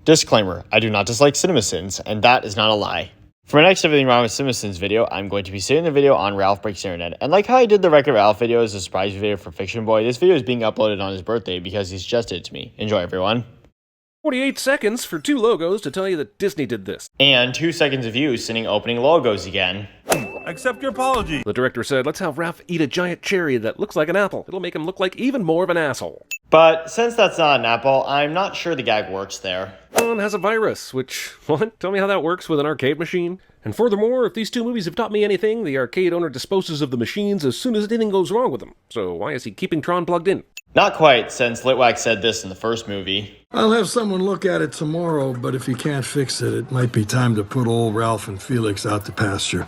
Disclaimer, I do not dislike CinemaSins, and that is not a lie. For my next Everything Wrong with CinemaSins video, I'm going to be setting the video on Ralph Breaks the Internet. And like how I did the Wreck-It Ralph video as a surprise video for Fiction Boy, this video is being uploaded on his birthday because he suggested it to me. Enjoy, everyone. 48 seconds for 2 logos to tell you that Disney did this. And 2 seconds of you sending opening logos again. Accept your apology. The director said, let's have Ralph eat a giant cherry that looks like an apple. It'll make him look like even more of an asshole. But since that's not an apple, I'm not sure the gag works there. One has a virus, which, what? Tell me how that works with an arcade machine? And furthermore, if these 2 movies have taught me anything, the arcade owner disposes of the machines as soon as anything goes wrong with them. So why is he keeping Tron plugged in? Not quite, since Litwack said this in the first movie. I'll have someone look at it tomorrow, but if you can't fix it, it might be time to put old Ralph and Felix out to pasture.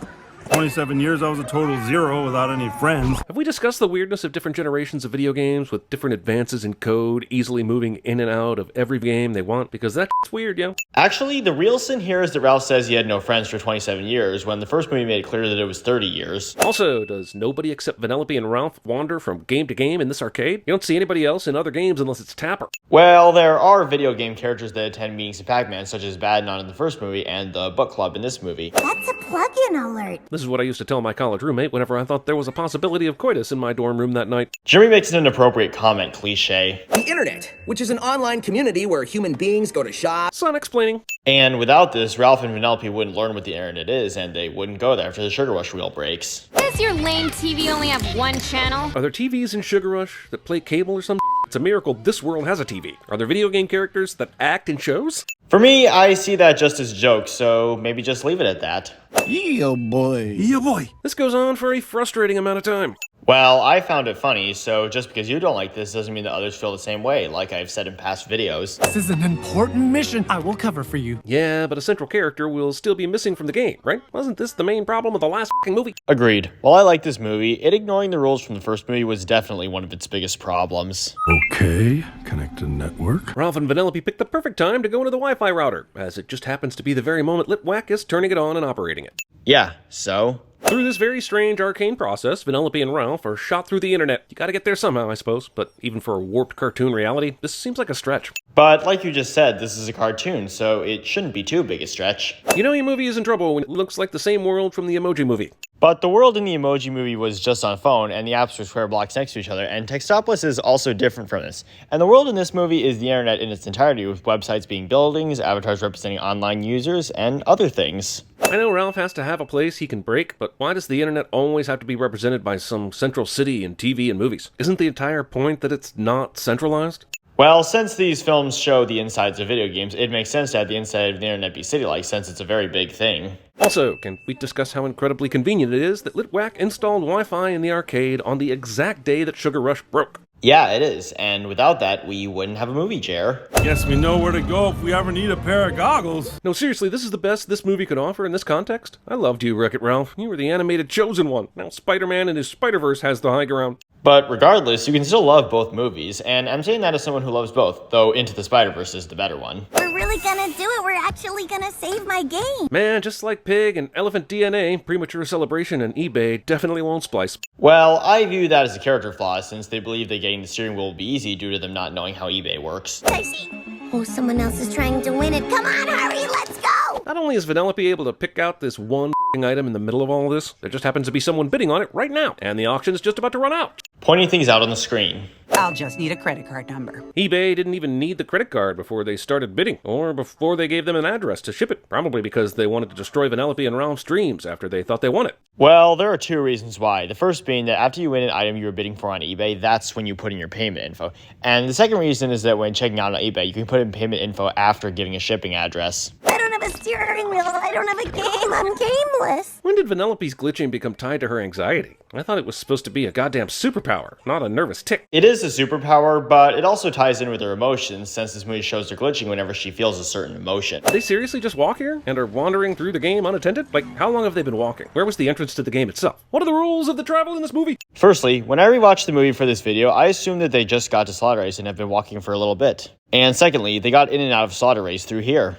27 years, I was a total zero without any friends. Have we discussed the weirdness of different generations of video games with different advances in code, easily moving in and out of every game they want? Because that's weird, yo. Actually, the real sin here is that Ralph says he had no friends for 27 years, when the first movie made it clear that it was 30 years. Also, does nobody except Vanellope and Ralph wander from game to game in this arcade? You don't see anybody else in other games unless it's Tapper. Well, there are video game characters that attend meetings in Pac-Man, such as Badnon in the first movie and the book club in this movie. That's a plug-in alert. This is what I used to tell my college roommate whenever I thought there was a possibility of coitus in my dorm room that night. Jimmy makes an inappropriate comment cliche. The internet, which is an online community where human beings go to shop. Son explaining. And without this, Ralph and Vanellope wouldn't learn what the internet is, and they wouldn't go there after the Sugar Rush wheel breaks. Does your lame TV only have one channel? Are there TVs in Sugar Rush that play cable or something? It's a miracle this world has a TV. Are there video game characters that act in shows? For me, I see that just as a joke, so maybe just leave it at that. Yeah, boy. Yeah, boy. This goes on for a frustrating amount of time. Well, I found it funny, so just because you don't like this doesn't mean that others feel the same way, like I've said in past videos. This is an important mission I will cover for you. Yeah, but a central character will still be missing from the game, right? Wasn't this the main problem of the last f***ing movie? Agreed. While I like this movie, it ignoring the rules from the first movie was definitely one of its biggest problems. Okay, connect a network. Ralph and Vanellope picked the perfect time to go into the Wi-Fi router, as it just happens to be the very moment Litwack is turning it on and operating it. Yeah, so? Through this very strange arcane process, Vanellope and Ralph are shot through the internet. You gotta get there somehow, I suppose, but even for a warped cartoon reality, this seems like a stretch. But like you just said, this is a cartoon, so it shouldn't be too big a stretch. You know your movie is in trouble when it looks like the same world from the Emoji Movie. But the world in the Emoji Movie was just on phone, and the apps were square blocks next to each other, and Textopolis is also different from this. And the world in this movie is the internet in its entirety, with websites being buildings, avatars representing online users, and other things. I know Ralph has to have a place he can break, but why does the internet always have to be represented by some central city in TV and movies? Isn't the entire point that it's not centralized? Well, since these films show the insides of video games, it makes sense to have the inside of the internet be city-like, since it's a very big thing. Also, can we discuss how incredibly convenient it is that Litwack installed Wi-Fi in the arcade on the exact day that Sugar Rush broke? Yeah, it is, and without that, we wouldn't have a movie, Jer. Guess we know where to go if we ever need a pair of goggles. No, seriously, this is the best this movie could offer in this context. I loved you, Wreck-It Ralph. You were the animated chosen one. Now Spider-Man and his Spider-Verse has the high ground. But regardless, you can still love both movies, and I'm saying that as someone who loves both, though Into the Spider-Verse is the better one. We're really gonna do it. We're actually gonna save my game. Man, just like Pig and Elephant DNA, Premature Celebration and eBay definitely won't splice. Well, I view that as a character flaw, since they believe that getting the steering wheel will be easy due to them not knowing how eBay works. I see. Oh, someone else is trying to win it. Come on, hurry, let's go! Not only is Vanellope able to pick out this one item in the middle of all this, there just happens to be someone bidding on it right now, and the auction is just about to run out. Pointing things out on the screen. I'll just need a credit card number. eBay didn't even need the credit card before they started bidding, or before they gave them an address to ship it, probably because they wanted to destroy Vanellope and Ralph's dreams after they thought they won it. Well, there are 2 reasons why. The first being that after you win an item you were bidding for on eBay, that's when you put in your payment info. And the second reason is that when checking out on eBay, you can put in payment info after giving a shipping address. I don't have a steering wheel. I don't have a game. I'm gameless. When did Vanellope's glitching become tied to her anxiety? I thought it was supposed to be a goddamn superpower, not a nervous tick. It is a superpower, but it also ties in with her emotions, since this movie shows her glitching whenever she feels a certain emotion. Did they seriously just walk here and are wandering through the game unattended? Like, how long have they been walking? Where was the entrance to the game itself? What are the rules of the travel in this movie? Firstly, when I rewatched the movie for this video, I assumed that they just got to Slaughter Race and have been walking for a little bit. And secondly, they got in and out of Slaughter Race through here.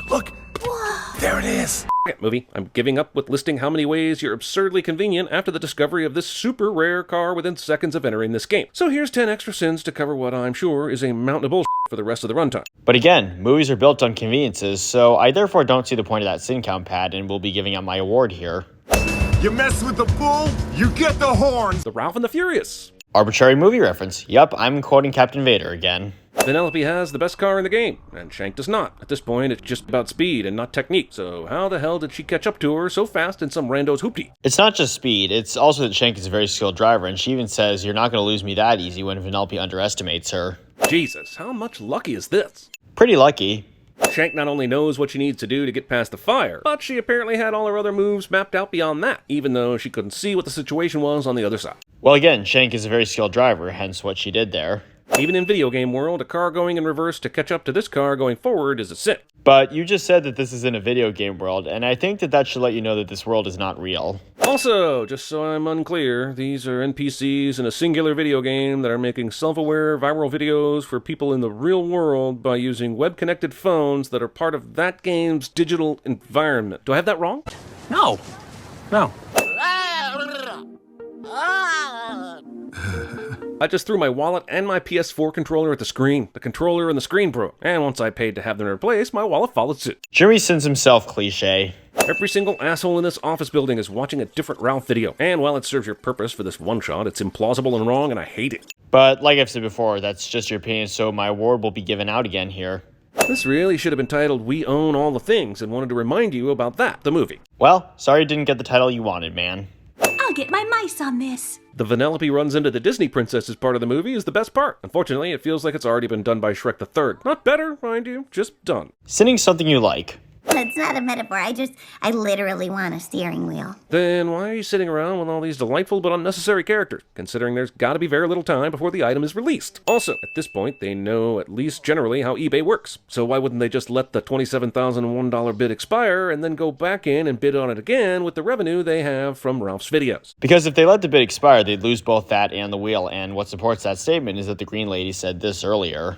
Look. There it is. it, movie. I'm giving up with listing how many ways you're absurdly convenient after the discovery of this super rare car within seconds of entering this game. So here's 10 extra sins to cover what I'm sure is a mountain of bullshit for the rest of the runtime. But again, movies are built on conveniences, so I therefore don't see the point of that sin count pad and will be giving out my award here. You mess with the bull, you get the horns. The Ralph and the Furious. Arbitrary movie reference. Yup, I'm quoting Captain Vader again. Vanellope has the best car in the game, and Shank does not. At this point, it's just about speed and not technique, so how the hell did she catch up to her so fast in some rando's hoopty? It's not just speed, it's also that Shank is a very skilled driver, and she even says, "You're not going to lose me that easy," when Vanellope underestimates her. Jesus, how much lucky is this? Pretty lucky. Shank not only knows what she needs to do to get past the fire, but she apparently had all her other moves mapped out beyond that, even though she couldn't see what the situation was on the other side. Well, again, Shank is a very skilled driver, hence what she did there. Even in video game world, a car going in reverse to catch up to this car going forward is a sin. But you just said that this is in a video game world, and I think that should let you know that this world is not real. Also, just so I'm unclear, these are NPCs in a singular video game that are making self-aware viral videos for people in the real world by using web-connected phones that are part of that game's digital environment. Do I have that wrong? No. No. I just threw my wallet and my PS4 controller at the screen. The controller and the screen broke, and once I paid to have them replaced, my wallet followed suit. Jeremy sends himself cliche. Every single asshole in this office building is watching a different Ralph video, and while it serves your purpose for this one shot, it's implausible and wrong, and I hate it. But like I've said before, that's just your opinion, so my award will be given out again here. This really should have been titled We Own All the Things, and wanted to remind you about that, the movie. Well, sorry you didn't get the title you wanted, man. I'll get my mice on this. The Vanellope runs into the Disney princesses part of the movie is the best part. Unfortunately, it feels like it's already been done by Shrek the Third. Not better, mind you, just done. Sinning something you like. That's not a metaphor. I literally want a steering wheel. Then why are you sitting around with all these delightful but unnecessary characters, considering there's gotta be very little time before the item is released? Also, at this point, they know at least generally how eBay works, so why wouldn't they just let the $27,001 bid expire and then go back in and bid on it again with the revenue they have from Ralph's videos? Because if they let the bid expire, they'd lose both that and the wheel, and what supports that statement is that the Green Lady said this earlier.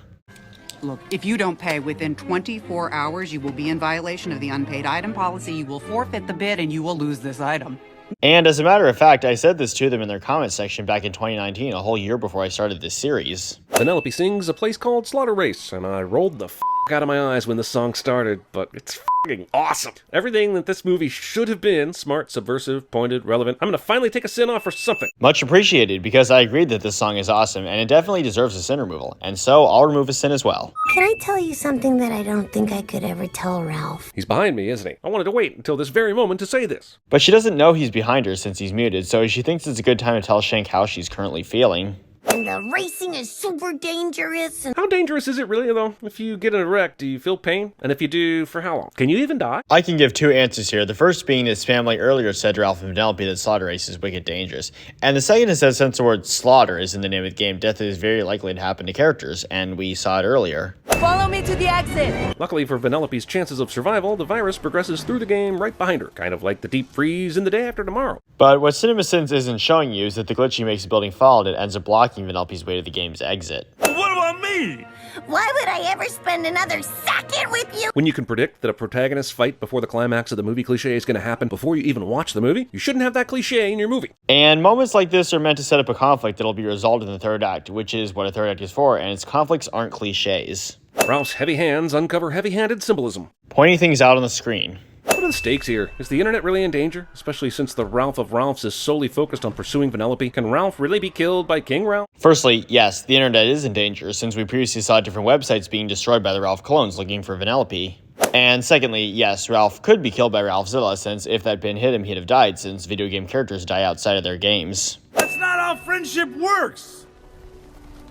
Look, if you don't pay within 24 hours, you will be in violation of the unpaid item policy. You will forfeit the bid and you will lose this item. And as a matter of fact, I said this to them in their comment section back in 2019, a whole year before I started this series. Vanellope sings a place called Slaughter Race, and I rolled the out of my eyes when the song started, but it's f***ing awesome. Everything that this movie should have been, smart, subversive, pointed, relevant. I'm gonna finally take a sin off for something. Much appreciated, because I agreed that this song is awesome, and it definitely deserves a sin removal, and so I'll remove a sin as well. Can I tell you something that I don't think I could ever tell Ralph? He's behind me, isn't he? I wanted to wait until this very moment to say this. But she doesn't know he's behind her since he's muted, so she thinks it's a good time to tell Shank how she's currently feeling. And the racing is super dangerous. And how dangerous is it really, though? If you get in a wreck, do you feel pain? And if you do, for how long? Can you even die? I can give two answers here. The first being his family earlier said to Ralph and Vanellope that Slaughter Race is wicked dangerous. And the second is that since the word slaughter is in the name of the game, death is very likely to happen to characters, and we saw it earlier. Follow me to the exit! Luckily for Vanellope's chances of survival, the virus progresses through the game right behind her, kind of like the deep freeze in The Day After Tomorrow. But what CinemaSins isn't showing you is that the glitch he makes the building fall and it ends up blocking Vanellope's way to the game's exit. What about me? Why would I ever spend another second with you? When you can predict that a protagonist fight before the climax of the movie cliche is going to happen before you even watch the movie, you shouldn't have that cliche in your movie. And moments like this are meant to set up a conflict that'll be resolved in the third act, which is what a third act is for, and its conflicts aren't cliches. Ralph's heavy hands uncover heavy-handed symbolism. Pointing things out on the screen. What are the stakes here? Is the internet really in danger? Especially since the Ralph of Ralphs is solely focused on pursuing Vanellope. Can Ralph really be killed by King Ralph? Firstly, yes, the internet is in danger, since we previously saw different websites being destroyed by the Ralph clones looking for Vanellope. And secondly, yes, Ralph could be killed by Ralphzilla, since if that pin hit him, he'd have died, since video game characters die outside of their games. That's not how friendship works!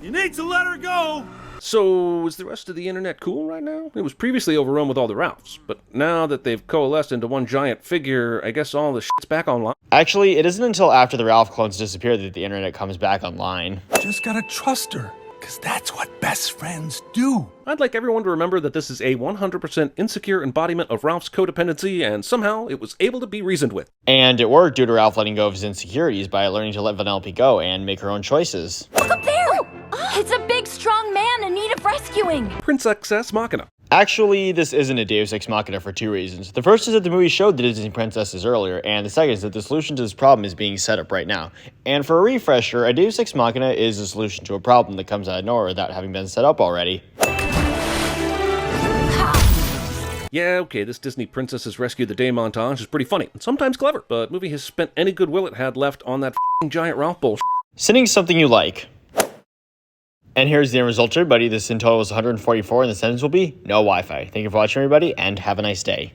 You need to let her go! So, is the rest of the internet cool right now? It was previously overrun with all the Ralphs, but now that they've coalesced into one giant figure, I guess all the shit's back online. Actually, it isn't until after the Ralph clones disappear that the internet comes back online. Just gotta trust her, because that's what best friends do. I'd like everyone to remember that this is a 100% insecure embodiment of Ralph's codependency, and somehow it was able to be reasoned with. And it worked due to Ralph letting go of his insecurities by learning to let Vanellope go and make her own choices. Look up there! It's a big, strong man in need of rescuing. Prince Excess Machina. Actually, this isn't a Deus Ex Machina for two reasons. The first is that the movie showed the Disney princesses earlier, and the second is that the solution to this problem is being set up right now. And for a refresher, a Deus Ex Machina is a solution to a problem that comes out of nowhere without having been set up already. Yeah, okay, this Disney Princesses Rescue the Day montage is pretty funny, and sometimes clever, but the movie has spent any goodwill it had left on that f***ing Giant Ralph bullshit. Sinning something you like. And here's the end result, everybody. This in total was 144, and the sentence will be no Wi-Fi. Thank you for watching, everybody, and have a nice day.